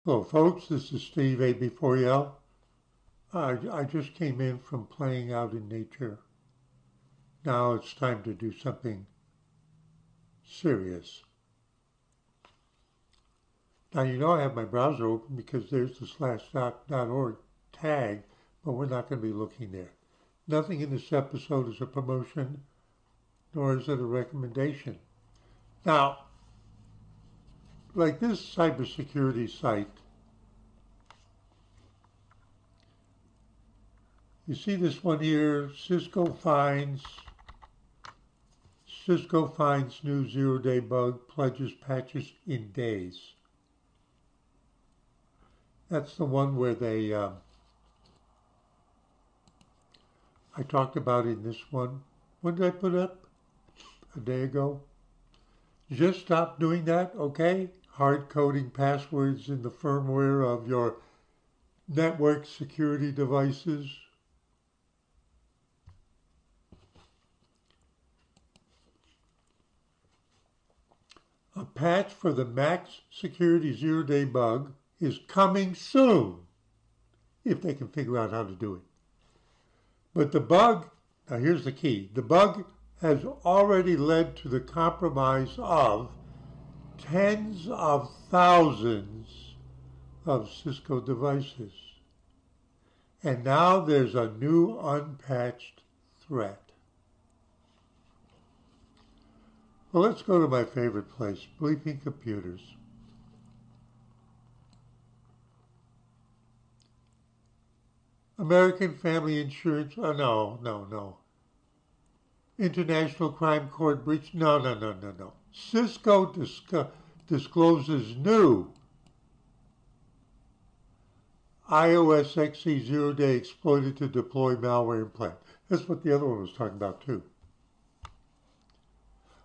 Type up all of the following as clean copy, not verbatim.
Hello folks, this is Steve AB4L. I just came in from playing out in nature. Now it's time to do something serious. Now you know I have my browser open because there's the /.org tag, but we're not going to be looking there. Nothing in this episode is a promotion, nor is it a recommendation. Now, like this cybersecurity site, you see this one here, CISCO finds new zero-day bug, pledges patches in days. That's the one where they, I talked about in this one. When did I put up? A day ago. Just stop doing that, okay? Hard coding passwords in the firmware of your network security devices. A patch for the Max Security Zero-Day bug is coming soon, if they can figure out how to do it. But the bug, now here's the key, the bug has already led to the compromise of tens of thousands of CISCO devices. And now there's a new unpatched threat. Well, let's go to my favorite place, Bleeping Computers. American Family Insurance, no. International Crime Court breach, no. CISCO discloses new iOS XE zero-day exploited to deploy malware implant. That's what the other one was talking about too.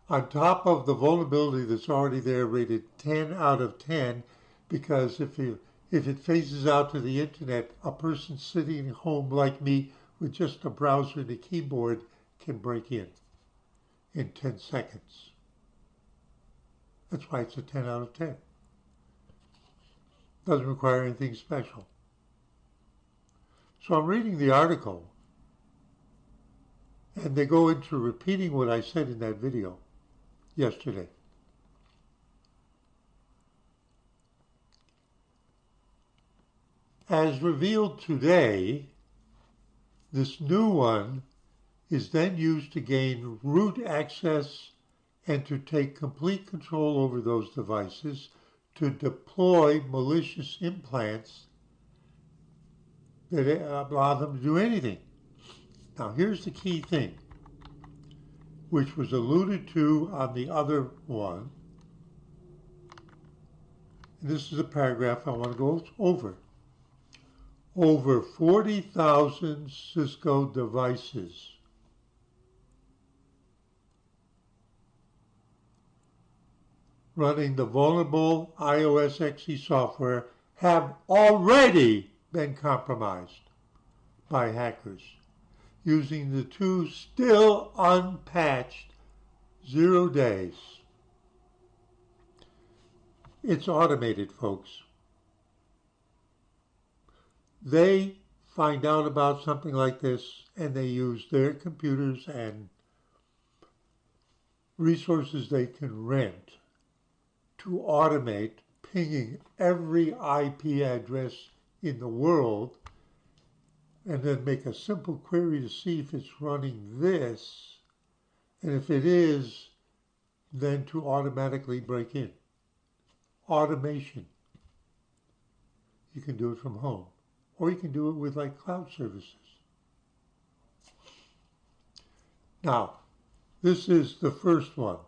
On top of the vulnerability that's already there, rated 10 out of 10, because if it phases out to the internet, a person sitting at home like me with just a browser and a keyboard can break in 10 seconds. That's why it's a 10 out of 10. Doesn't require anything special. So I'm reading the article, and they go into repeating what I said in that video yesterday. As revealed today, this new one is then used to gain root access and to take complete control over those devices to deploy malicious implants that allow them to do anything. Now here's the key thing, which was alluded to on the other one. And this is a paragraph I want to go over. Over 40,000 CISCO devices running the vulnerable iOS XE software have already been compromised by hackers using the two still unpatched 0 days. It's automated, folks. They find out about something like this and they use their computers and resources they can rent to automate pinging every IP address in the world and then make a simple query to see if it's running this, and if it is, then to automatically break in. Automation. You can do it from home, or you can do it with like cloud services. Now, this is the first one.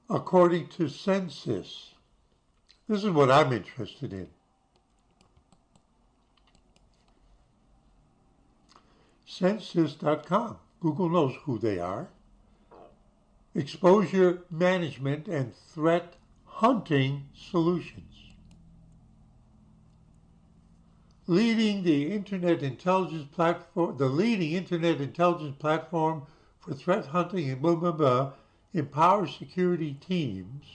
According to Census, this is what I'm interested in. Census.com. Google knows who they are. Exposure management and threat hunting solutions. The leading internet intelligence platform for threat hunting and empowers security teams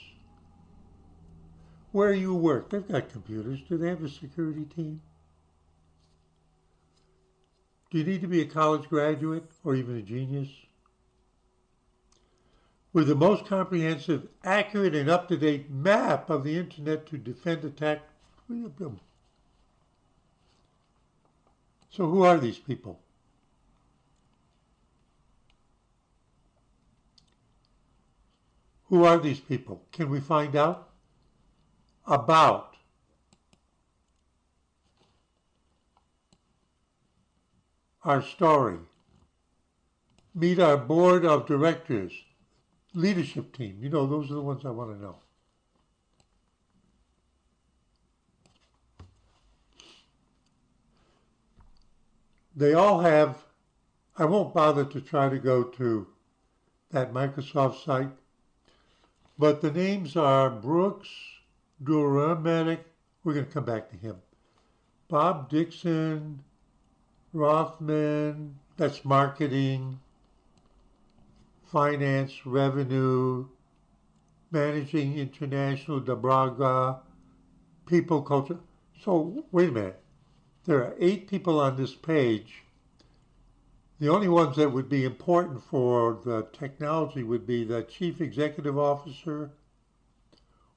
where you work, they've got computers. Do they have a security team? Do you need to be a college graduate or even a genius? With the most comprehensive, accurate, and up-to-date map of the internet to defend attack. So who are these people? Who are these people? Can we find out? About. Our story. Meet our board of directors. Leadership team. You know, those are the ones I want to know. They all have, I won't bother to try to go to that Microsoft site, but the names are Brooks, Duramatic, we're going to come back to him, Bob Dixon, Rothman, that's marketing, finance, revenue, managing international, Dabraga, people, culture. So wait a minute. There are 8 people on this page. The only ones that would be important for the technology would be the chief executive officer,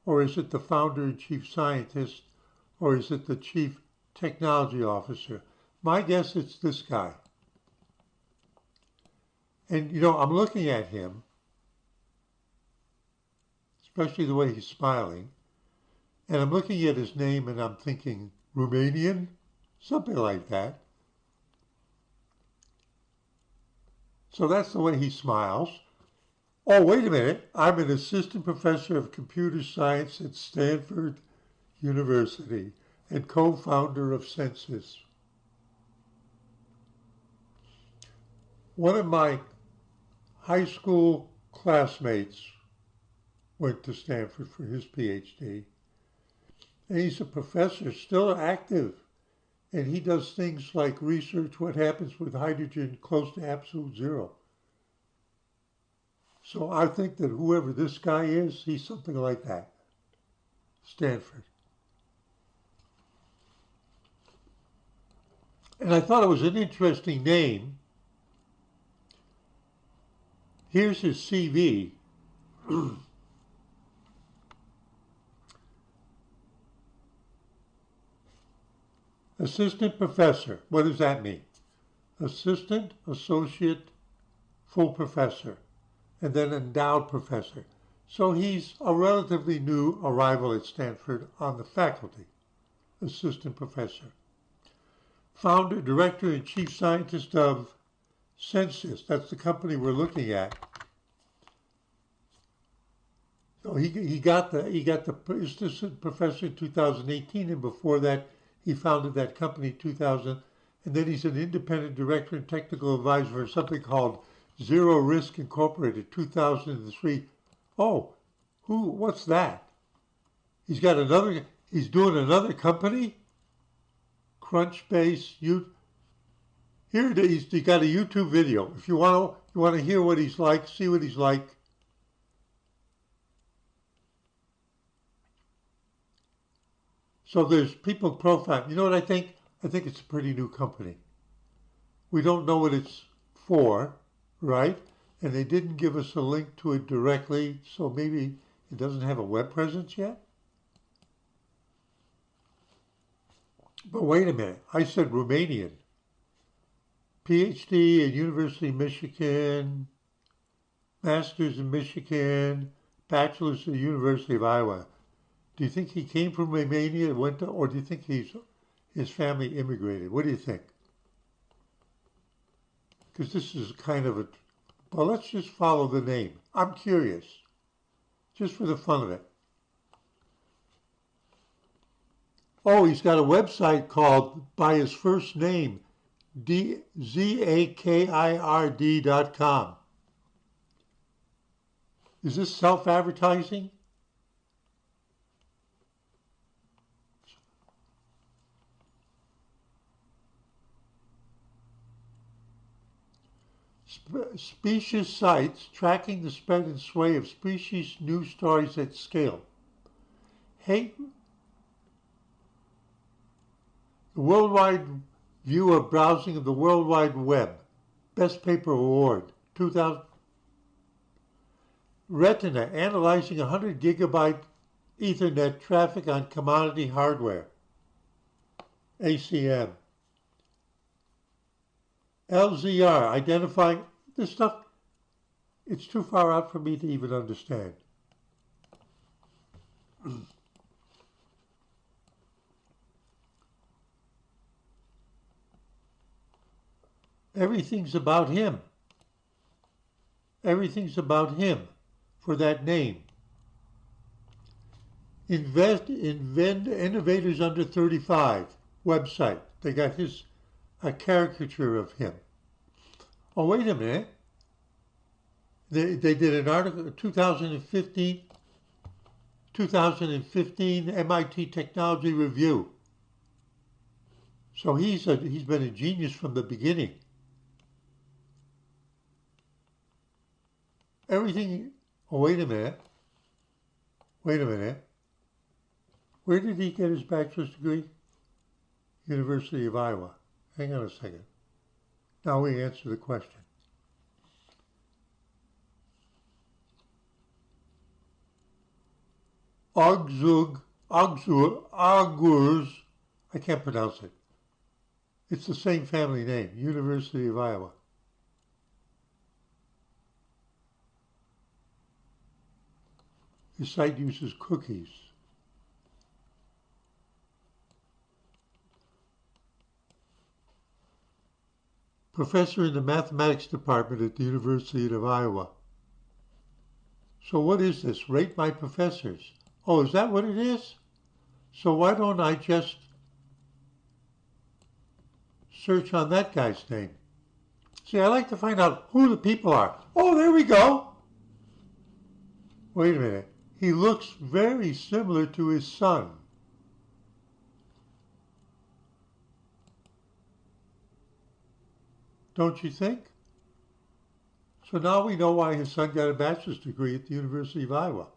or is it the founder and chief scientist, or is it the chief technology officer? My guess it's this guy. And you know, I'm looking at him, especially the way he's smiling, and I'm looking at his name and I'm thinking, Romanian? Something like that. So that's the way he smiles. Oh, wait a minute. I'm an assistant professor of computer science at Stanford University and co-founder of Census. One of my high school classmates went to Stanford for his PhD. And he's a professor, still active. And he does things like research what happens with hydrogen close to absolute zero. So I think that whoever this guy is, he's something like that. Stanford. And I thought it was an interesting name. Here's his CV. Assistant professor. What does that mean? Assistant, associate, full professor, and then endowed professor. So he's a relatively new arrival at Stanford on the faculty. Assistant professor. Founder, director, and chief scientist of Census. That's the company we're looking at. So he got the assistant professor in 2018, and before that he founded that company in 2000. And then he's an independent director and technical advisor for something called Zero Risk Incorporated, 2003. Oh, what's that? He's doing another company? Crunchbase, here it is. He got a YouTube video. If you want to hear what he's like, see what he's like. So there's people profile. You know what I think? I think it's a pretty new company. We don't know what it's for, right? And they didn't give us a link to it directly, so maybe it doesn't have a web presence yet. But wait a minute, I said Romanian. PhD at University of Michigan, Master's in Michigan, Bachelor's at the University of Iowa. Do you think he came from Romania and went to, or do you think his family immigrated? What do you think? Because this is kind of a, well, let's just follow the name. I'm curious, just for the fun of it. Oh, he's got a website called, by his first name, zakird.com. Is this self-advertising? Species sites tracking the spread and sway of species news stories at scale. Hey, the worldwide view of browsing of the World Wide Web. Best Paper Award, 2000. Retina, analyzing 100 gigabyte Ethernet traffic on commodity hardware. ACM. LZR, identifying this stuff. It's too far out for me to even understand. Everything's about him. Everything's about him for that name. Innovators Under 35 website. They got a caricature of him. Oh, wait a minute. They did an article, 2015 MIT Technology Review. So he's been a genius from the beginning. Everything, oh, wait a minute. Wait a minute. Where did he get his bachelor's degree? University of Iowa. Hang on a second. Now we answer the question. Augurs, I can't pronounce it. It's the same family name, University of Iowa. The site uses cookies. Professor in the mathematics department at the University of Iowa. So what is this? Rate my professors. Oh, is that what it is? So why don't I just search on that guy's name? See, I like to find out who the people are. Oh, there we go. Wait a minute. He looks very similar to his son. Don't you think? So now we know why his son got a bachelor's degree at the University of Iowa.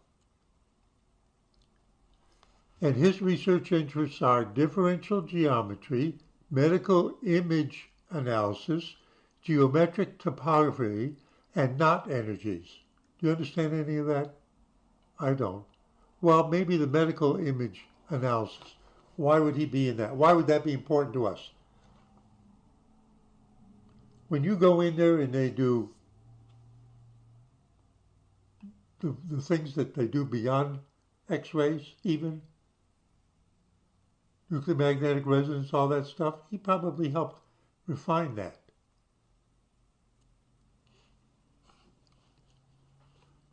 And his research interests are differential geometry, medical image analysis, geometric topography, and knot energies. Do you understand any of that? I don't. Well, maybe the medical image analysis. Why would he be in that? Why would that be important to us? When you go in there and they do the things that they do beyond X-rays, even nuclear magnetic resonance, all that stuff, he probably helped refine that.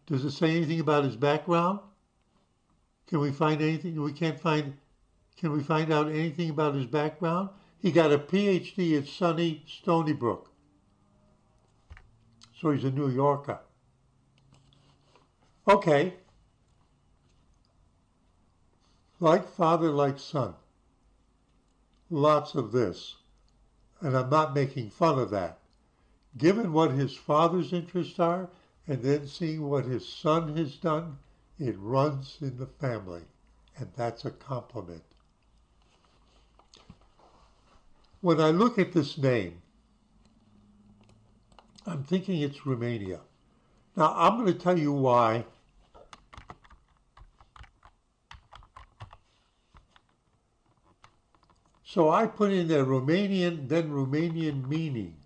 Does it say anything about his background? Can we find anything? Can we find out anything about his background? He got a PhD at SUNY Stony Brook. So he's a New Yorker. Okay. Like father, like son. Lots of this. And I'm not making fun of that. Given what his father's interests are, and then seeing what his son has done, it runs in the family. And that's a compliment. When I look at this name, I'm thinking it's Romania. Now, I'm going to tell you why. So I put in there Romanian, then Romanian meaning.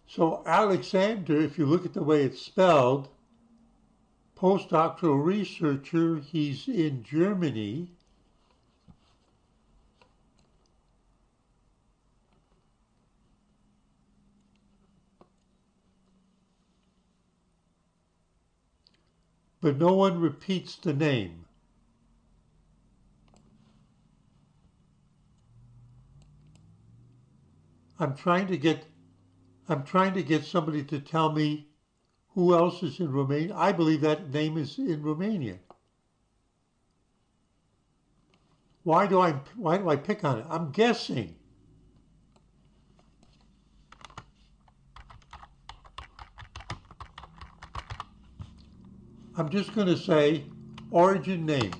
So Alexander, if you look at the way it's spelled, postdoctoral researcher, he's in Germany. But no one repeats the name. I'm trying to get somebody to tell me who else is in Romania. I believe that name is in Romanian. Why do I pick on it? I'm guessing. I'm just going to say origin name.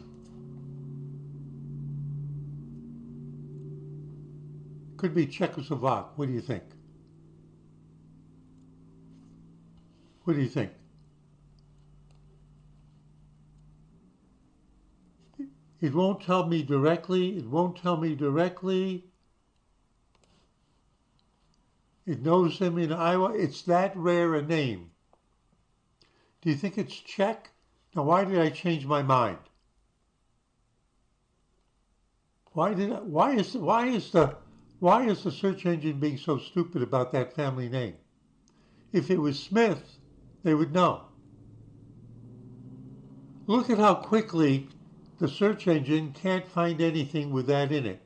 Could be Czechoslovak. What do you think? What do you think? It won't tell me directly. It won't tell me directly. It knows him in Iowa. It's that rare a name. Do you think it's Czech? Now, why did I change my mind? Why is the search engine being so stupid about that family name? If it was Smith, they would know. Look at how quickly the search engine can't find anything with that in it.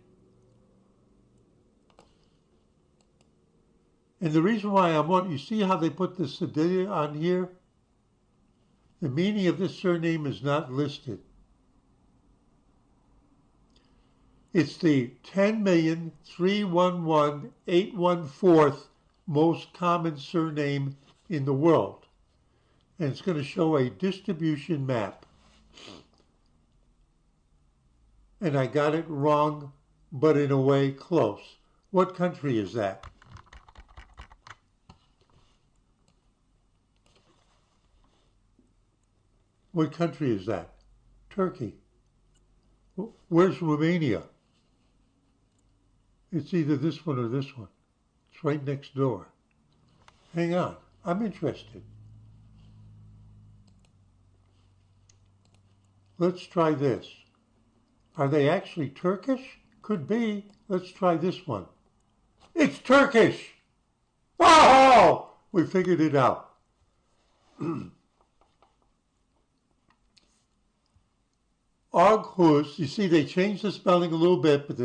And the reason why you see how they put the Cedilia on here? The meaning of this surname is not listed. It's the 10,311,814th most common surname in the world. And it's going to show a distribution map. And I got it wrong, but in a way close. What country is that? What country is that? Turkey. Where's Romania? It's either this one or this one. It's right next door. Hang on, I'm interested. Let's try this. Are they actually Turkish? Could be. Let's try this one. It's Turkish! Oh! We figured it out. Aghus, you see they changed the spelling a little bit, but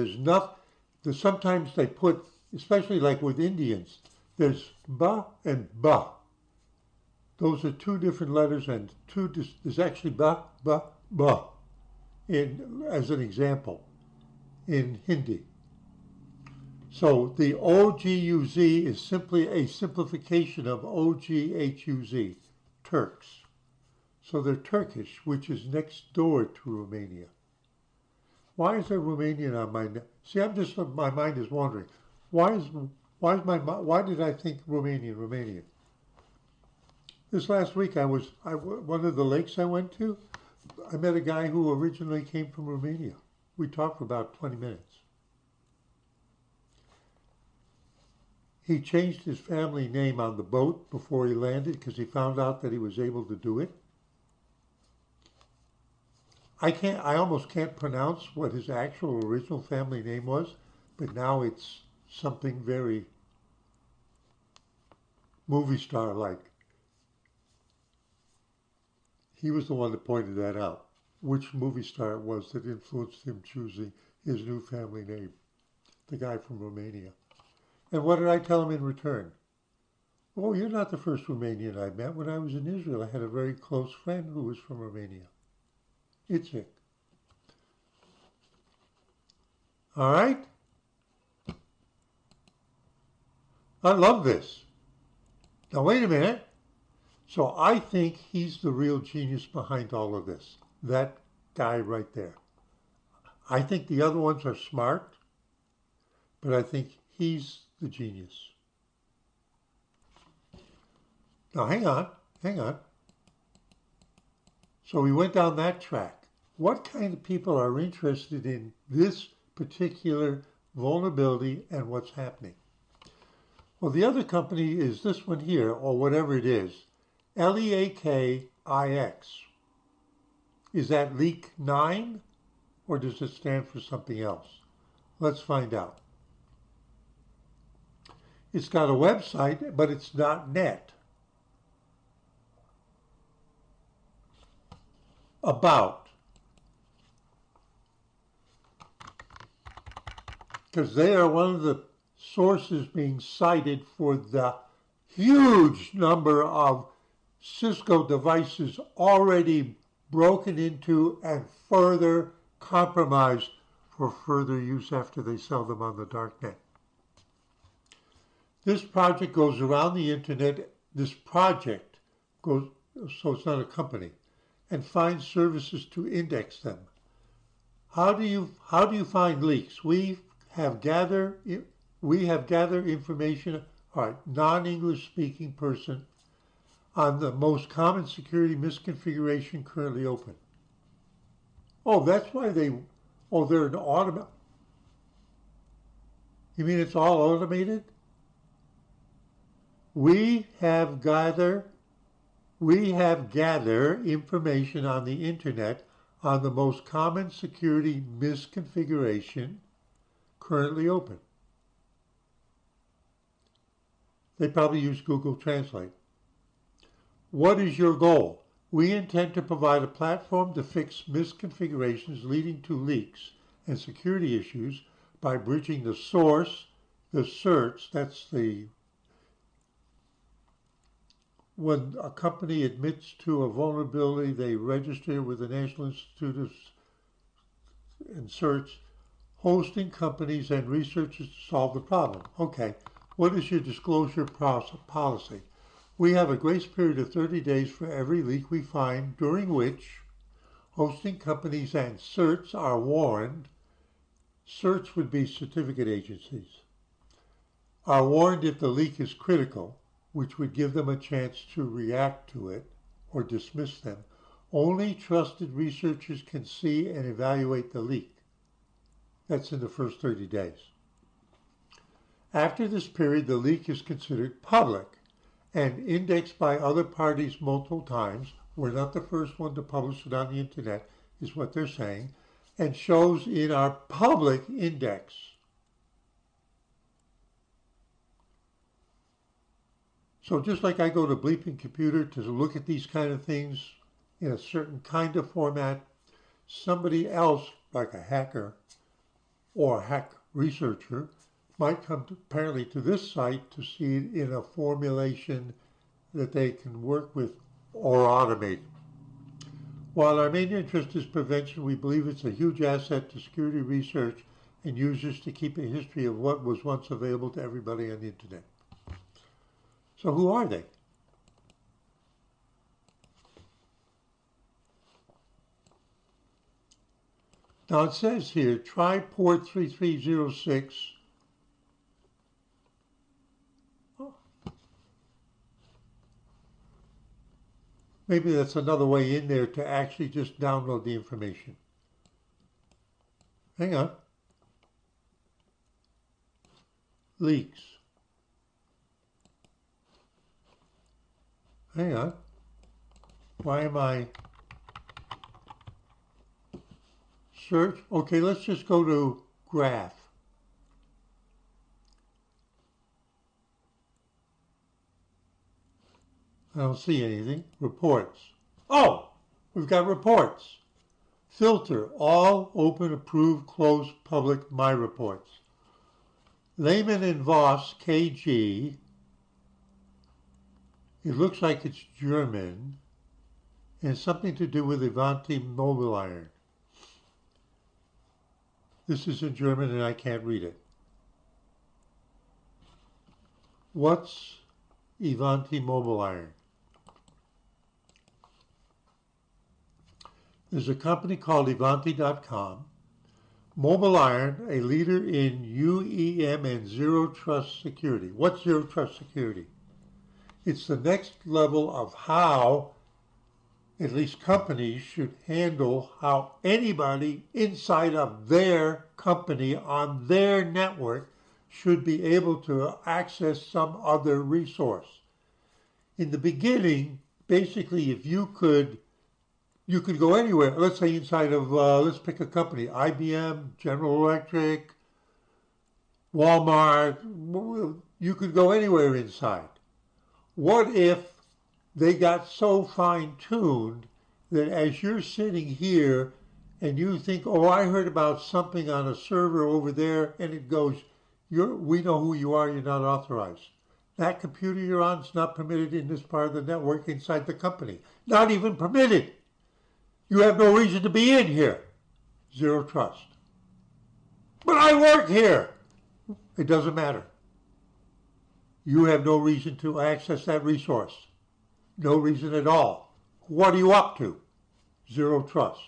sometimes they put, especially like with Indians, there's ba and ba. Those are two different letters and there's actually ba, ba, ba, as an example, in Hindi. So the O-G-U-Z is simply a simplification of O-G-H-U-Z, Turks. So they're Turkish, which is next door to Romania. Why is there Romanian on my? See, my mind is wandering. Why did I think Romanian? This last week, one of the lakes I went to, I met a guy who originally came from Romania. We talked for about 20 minutes. He changed his family name on the boat before he landed because he found out that he was able to do it. I almost can't pronounce what his actual original family name was, but now it's something very movie star-like. He was the one that pointed that out, which movie star it was that influenced him choosing his new family name, the guy from Romania. And what did I tell him in return? Oh, you're not the first Romanian I met. When I was in Israel, I had a very close friend who was from Romania. Itzik. All right? I love this. Now, wait a minute. So I think he's the real genius behind all of this. That guy right there. I think the other ones are smart, but I think he's the genius. Now, hang on. So we went down that track. What kind of people are interested in this particular vulnerability and what's happening? Well, the other company is this one here, or whatever it is, LEAKIX. Is that leak 9, or does it stand for something else? Let's find out. It's got a website, but it's .net. About. Because they are one of the sources being cited for the huge number of CISCO devices already broken into and further compromised for further use after they sell them on the darknet. This project goes around the internet. This project goes, so it's not a company. and find services to index them. How do you find leaks? We have gathered information, all right, non-English speaking person, on the most common security misconfiguration currently open. Oh, that's why they're an automated. You mean it's all automated? We have gathered information on the internet on the most common security misconfiguration currently open. They probably use Google Translate. What is your goal? We intend to provide a platform to fix misconfigurations leading to leaks and security issues by bridging the source, the search, that's when a company admits to a vulnerability, they register with the National Institute of Search, hosting companies and researchers to solve the problem. Okay, what is your disclosure policy? We have a grace period of 30 days for every leak we find, during which hosting companies and certs are warned. Certs would be certificate agencies. Are warned if the leak is critical, which would give them a chance to react to it or dismiss them. Only trusted researchers can see and evaluate the leak. That's in the first 30 days. After this period, the leak is considered public and indexed by other parties multiple times. We're not the first one to publish it on the internet, is what they're saying, and shows in our public index. So just like I go to Bleeping Computer to look at these kind of things in a certain kind of format, somebody else, like a hacker or a hack researcher, might come apparently to this site to see it in a formulation that they can work with or automate. While our main interest is prevention, we believe it's a huge asset to security research and users to keep a history of what was once available to everybody on the internet. So who are they? Now it says here, try port 3306. Maybe that's another way in there to actually just download the information. Hang on. Leaks. Hang on. Why am I... Search. Okay, let's just go to graph. I don't see anything. Reports. Oh, we've got reports. Filter, all, open, approved, closed, public, my reports. Lehman and Voss, KG. It looks like it's German. And it's something to do with Ivanti Mobile Iron. This is in German and I can't read it. What's Ivanti Mobile Iron? There's a company called Ivanti.com. Mobile Iron, a leader in UEM and Zero Trust Security. What's Zero Trust Security? It's the next level of how at least companies should handle how anybody inside of their company on their network should be able to access some other resource. In the beginning, basically, if you could go anywhere. Let's say inside of, let's pick a company, IBM, General Electric, Walmart, you could go anywhere inside. What if they got so fine-tuned that as you're sitting here and you think, oh, I heard about something on a server over there, and it goes, we know who you are, you're not authorized. That computer you're on is not permitted in this part of the network inside the company. Not even permitted. You have no reason to be in here. Zero trust. But I work here. It doesn't matter. You have no reason to access that resource. No reason at all. What are you up to? zero trust.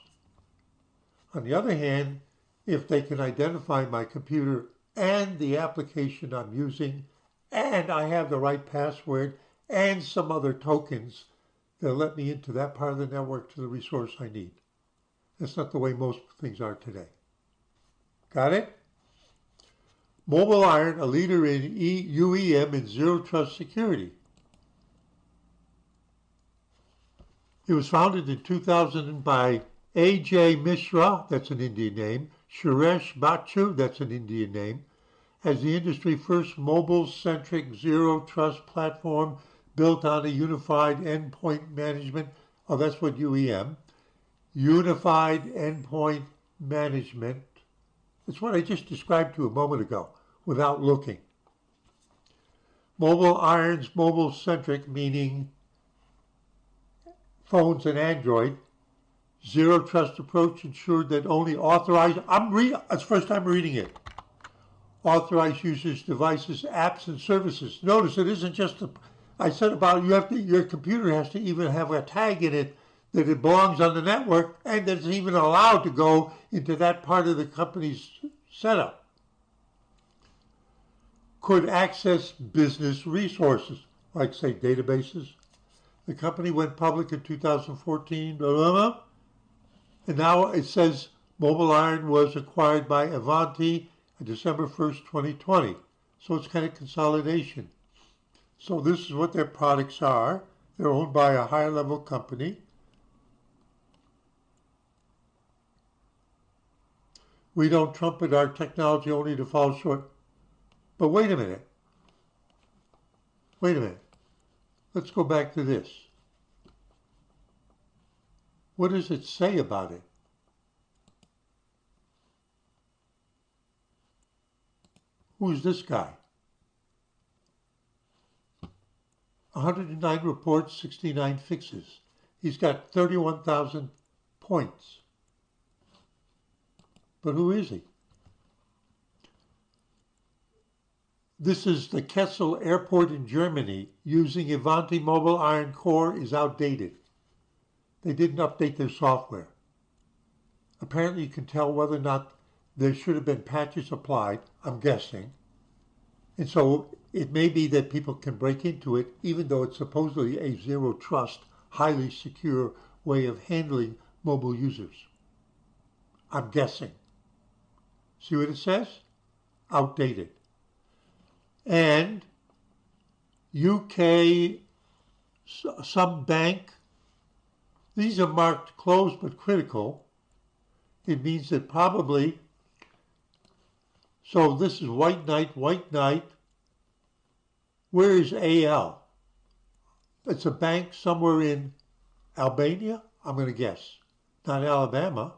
On the other hand, if they can identify my computer and the application I'm using, and I have the right password and some other tokens, they'll let me into that part of the network to the resource I need. That's not the way most things are today. Got it? Mobile Iron, a leader in UEM and zero trust security. It was founded in 2000 by A.J. Mishra, that's an Indian name, Suresh Bachu, that's an Indian name, as the industry's first mobile-centric zero-trust platform built on a unified endpoint management. Oh, that's what UEM. Unified endpoint management. That's what I just described to you a moment ago without looking. Mobile Iron's mobile-centric, meaning phones and Android. Zero trust approach ensured that only authorized, it's the first time I'm reading it. Authorized users, devices, apps, and services. Notice it isn't just I said about your computer has to even have a tag in it that it belongs on the network and that it's even allowed to go into that part of the company's setup. Could access business resources, like say databases. The company went public in 2014, blah, blah, blah. And now it says Mobile Iron was acquired by Avanti on December 1st, 2020. So it's kind of consolidation. So this is what their products are. They're owned by a higher level company. We don't trumpet our technology only to fall short. But wait a minute. Wait a minute. Let's go back to this. What does it say about it? Who's this guy? 109 reports, 69 fixes. He's got 31,000 points. But who is he? This is the Kessel Airport in Germany. Using Avanti Mobile Iron Core is outdated. They didn't update their software. Apparently you can tell whether or not there should have been patches applied, I'm guessing. And so it may be that people can break into it, even though it's supposedly a zero trust, highly secure way of handling mobile users. I'm guessing. See what it says? Outdated. And UK, some bank, these are marked closed but critical. It means that probably, so this is White Knight. Where is AL? It's a bank somewhere in Albania, I'm going to guess. Not Alabama.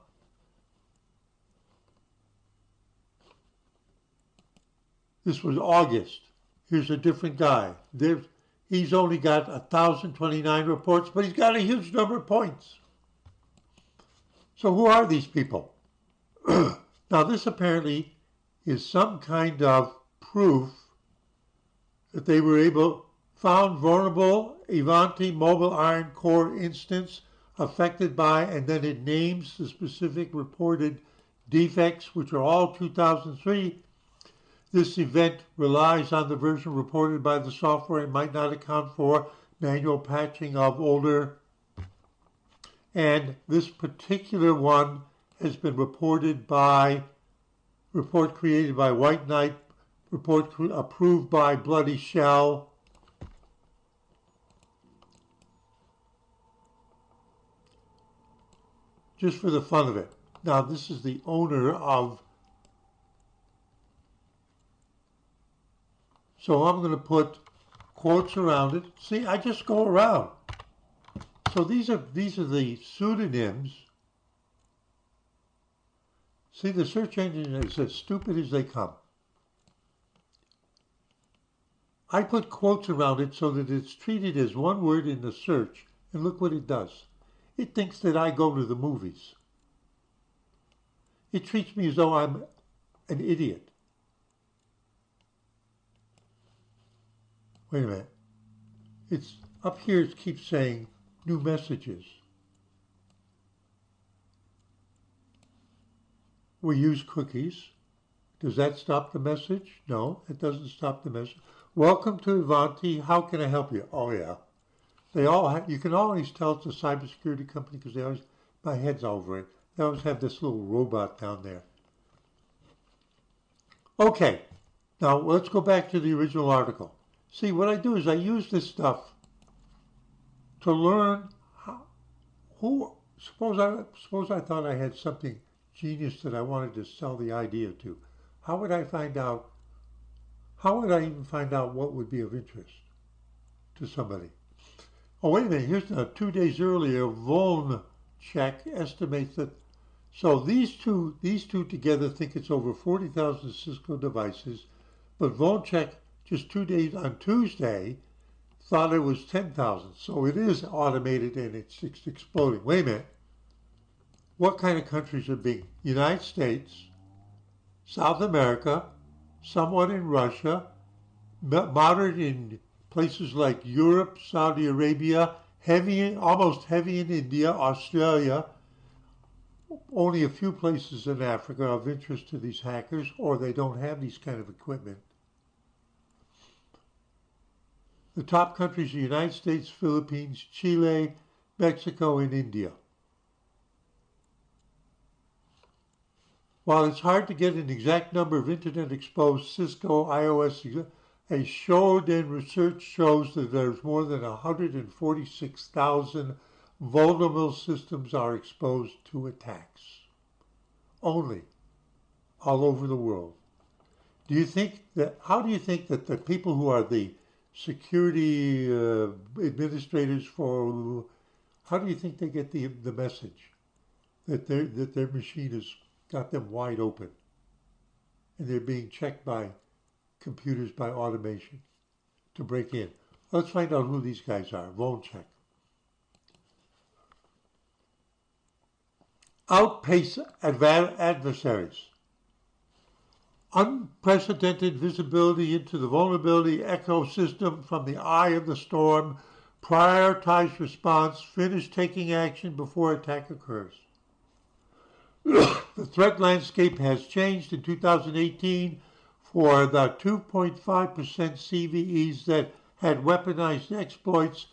This was August. Here's a different guy. He's only got 1,029 reports, but he's got a huge number of points. So who are these people? Now this apparently is some kind of proof that they were found vulnerable Avanti Mobile Iron Core instance affected by, and then it names the specific reported defects, which are all 2003. This event relies on the version reported by the software and might not account for manual patching of older. And this particular one has been report created by White Knight, report approved by Bloody Shell. Just for the fun of it. Now this is the owner of, so I'm going to put quotes around it. See, I just go around. So these are the pseudonyms. See, the search engine is as stupid as they come. I put quotes around it so that it's treated as one word in the search, and look what it does. It thinks that I go to the movies. It treats me as though I'm an idiot. Wait a minute. It's up here, it keeps saying new messages. We use cookies. Does that stop the message? No, it doesn't stop the message. Welcome to Ivanti. How can I help you? Oh yeah. They all have, you can always tell it's a cybersecurity company because they always, my head's over it. They always have this little robot down there. Okay, now let's go back to the original article. See, what I do is I use this stuff to learn how, who, suppose I thought I had something genius that I wanted to sell the idea to. How would I find out, how would I even find out what would be of interest to somebody? Oh, wait a minute, here's 2 days earlier, Check estimates that, so these two together think it's over 40,000 Cisco devices, but Check just 2 days on Tuesday thought it was 10,000. So it is automated and it's exploding. Wait a minute. What kind of countries are being? United States, South America, somewhat in Russia, moderate in places like Europe, Saudi Arabia, almost heavy in India, Australia, only a few places in Africa of interest to these hackers, or they don't have these kind of equipment. The top countries are the United States, Philippines, Chile, Mexico, and India. While it's hard to get an exact number of internet-exposed Cisco iOS, a Shodan research shows that there's more than 146,000 vulnerable systems are exposed to attacks. Only, all over the world. How do you think that the people who are the security administrators how do you think they get the message that their machine has got them wide open and they're being checked by computers by automation to break in? Let's find out who these guys are. Check. Outpace adversaries. Unprecedented visibility into the vulnerability ecosystem from the eye of the storm. Prioritize response. Finish taking action before attack occurs. The threat landscape has changed in 2018 for the 2.5% CVEs that had weaponized exploits.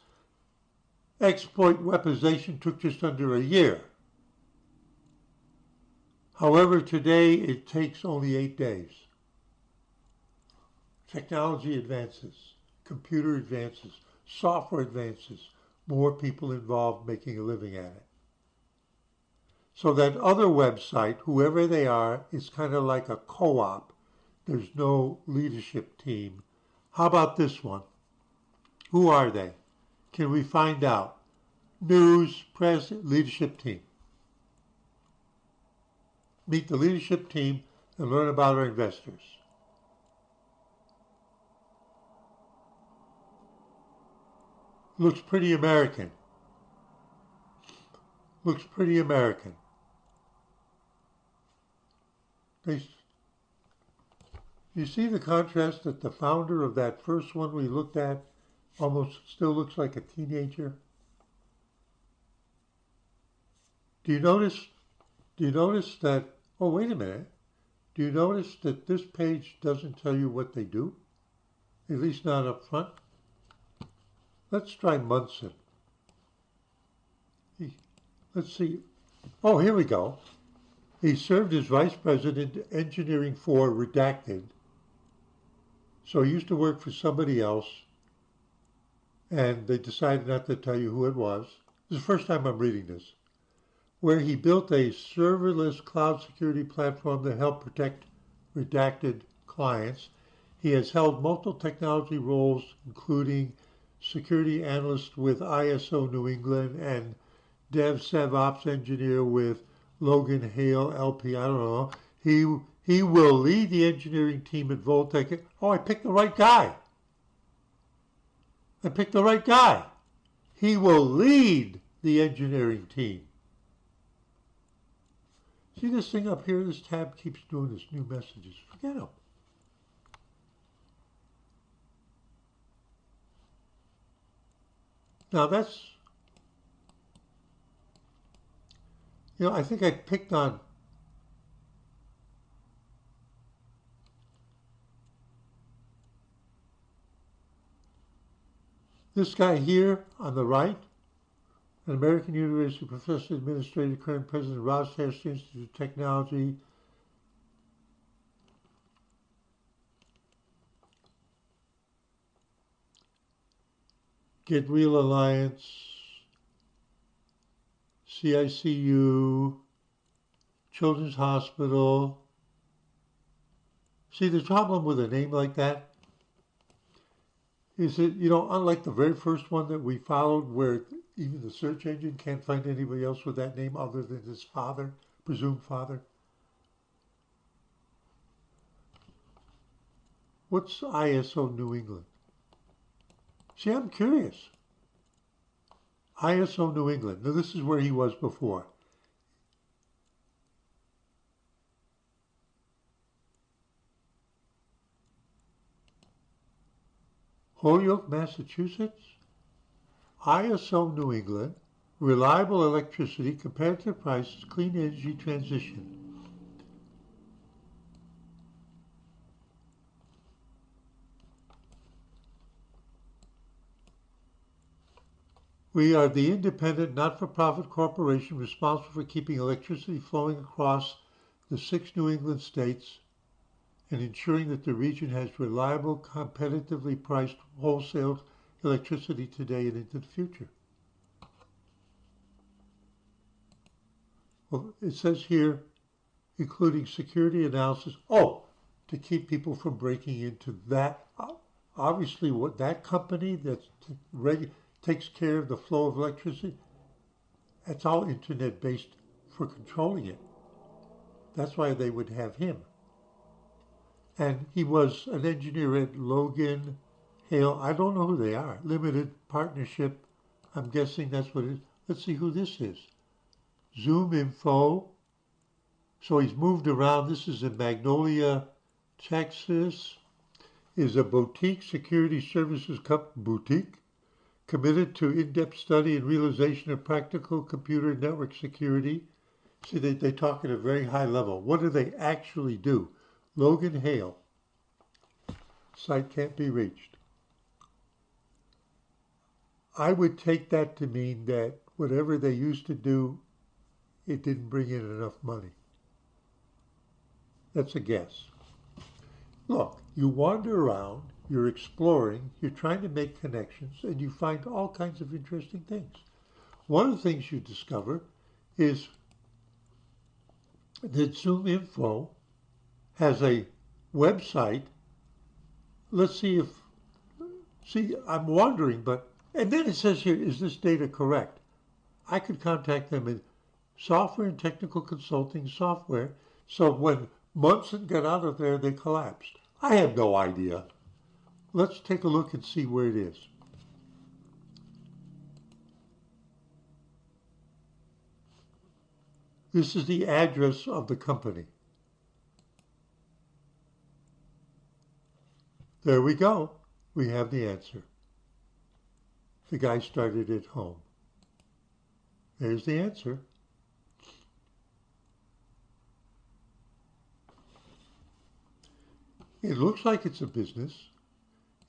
Exploit weaponization took just under a year. However, today it takes only 8 days. Technology advances, computer advances, software advances, more people involved making a living at it. So that other website, whoever they are, is kind of like a co-op. There's no leadership team. How about this one? Who are they? Can we find out? News, press, leadership team. Meet the leadership team and learn about our investors. Looks pretty American. Looks pretty American. You see the contrast that the founder of that first one we looked at almost still looks like a teenager? Do you notice that, oh, wait a minute. Do you notice that this page doesn't tell you what they do? At least not up front. Let's try Munson. Let's see. Oh, here we go. He served as vice president engineering for Redacted. So he used to work for somebody else, and they decided not to tell you who it was. This is the first time I'm reading this. Where he built a serverless cloud security platform to help protect redacted clients. He has held multiple technology roles, including security analyst with ISO New England and DevSevOps engineer with Logan Hale LP. I don't know. He will lead the engineering team at Voltec. Oh, I picked the right guy. He will lead the engineering team. See this thing up here? This tab keeps doing this new messages. Forget them. Now that's, I think I picked on This guy here on the right, an American University professor, administrator, current president of Rochester Institute of Technology. Get Real Alliance, CICU, Children's Hospital. See, the problem with a name like that is that, unlike the very first one that we followed, where even the search engine can't find anybody else with that name other than his father, presumed father. What's ISO New England? See, I'm curious. ISO New England. Now, this is where he was before. Holyoke, Massachusetts. ISO New England. Reliable electricity, competitive prices, clean energy transition. We are the independent, not-for-profit corporation responsible for keeping electricity flowing across the 6 New England states and ensuring that the region has reliable, competitively priced wholesale electricity today and into the future. Well, it says here, including security analysis. Oh, to keep people from breaking into that. Obviously, what that company that takes care of the flow of electricity, that's all internet-based for controlling it. That's why they would have him. And he was an engineer at Logan Hale. I don't know who they are. Limited Partnership. I'm guessing that's what it is. Let's see who this is. Zoom Info. So he's moved around. This is in Magnolia, Texas. Is a boutique security services boutique committed to in-depth study and realization of practical computer network security. See, they talk at a very high level. What do they actually do? Logan Hale. Site can't be reached. I would take that to mean that whatever they used to do, it didn't bring in enough money. That's a guess. Look, you wander around, you're exploring, you're trying to make connections, and you find all kinds of interesting things. One of the things you discover is that Zoom Info has a website. Let's see I'm wondering, and then it says here, is this data correct? I could contact them in software and technical consulting software. So when Munson got out of there, they collapsed. I have no idea. Let's take a look and see where it is. This is the address of the company. There we go. We have the answer. The guy started at home. There's the answer. It looks like it's a business.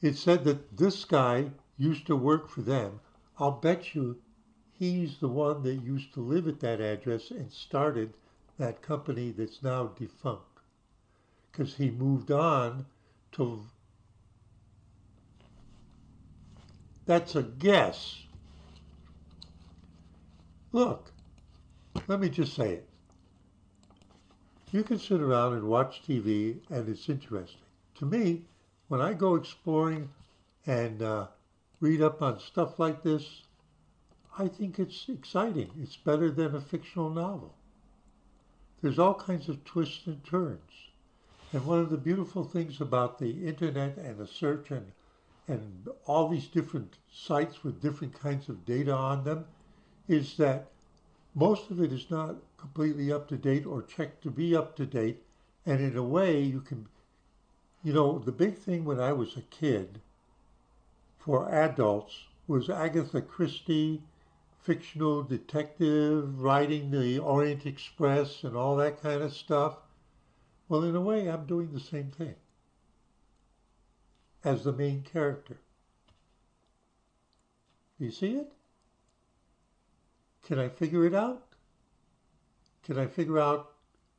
It said that this guy used to work for them. I'll bet you he's the one that used to live at that address and started that company that's now defunct. Because he moved on to... That's a guess. Look, let me just say it. You can sit around and watch TV and it's interesting. To me, when I go exploring and read up on stuff like this, I think it's exciting. It's better than a fictional novel. There's all kinds of twists and turns. And one of the beautiful things about the internet and the search and all these different sites with different kinds of data on them is that most of it is not completely up to date or checked to be up to date. And in a way, you can, the big thing when I was a kid for adults was Agatha Christie, fictional detective, writing the Orient Express and all that kind of stuff. Well, in a way, I'm doing the same thing as the main character. You see it? Can I figure it out? Can I figure out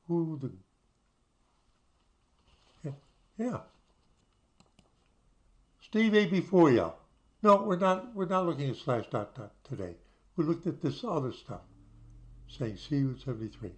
who the... Yeah. Steve AB4, no, we're not looking at slash dot dot today. We looked at this other stuff, saying CU73.